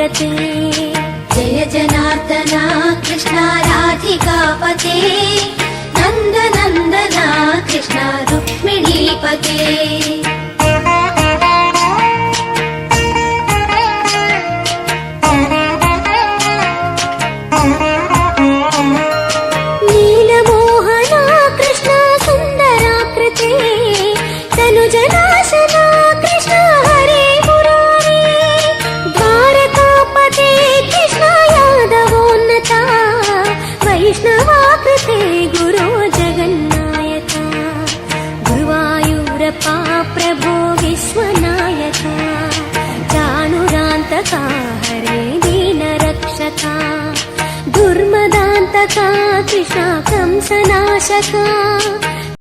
जगन्नायते। जय जनार्दना कृष्ण राधिकापते, नन्दनन्दना कृष्ण रुक्मिणीपते। नीलमोहना कृष्ण सुन्दराकृते, तनुजनाशना कृष्ण हरे मुरारे। द्वारकापते कृष्ण यादवोन्नता, वैष्णवाकृते गुरो जगन्नायका। गुरुवायूरप्पा प्रभो विश्वनायका, चाणुरान्तका हरे दीनरक्षका। दुर्मदान्तका कृष्ण कंसनाशका,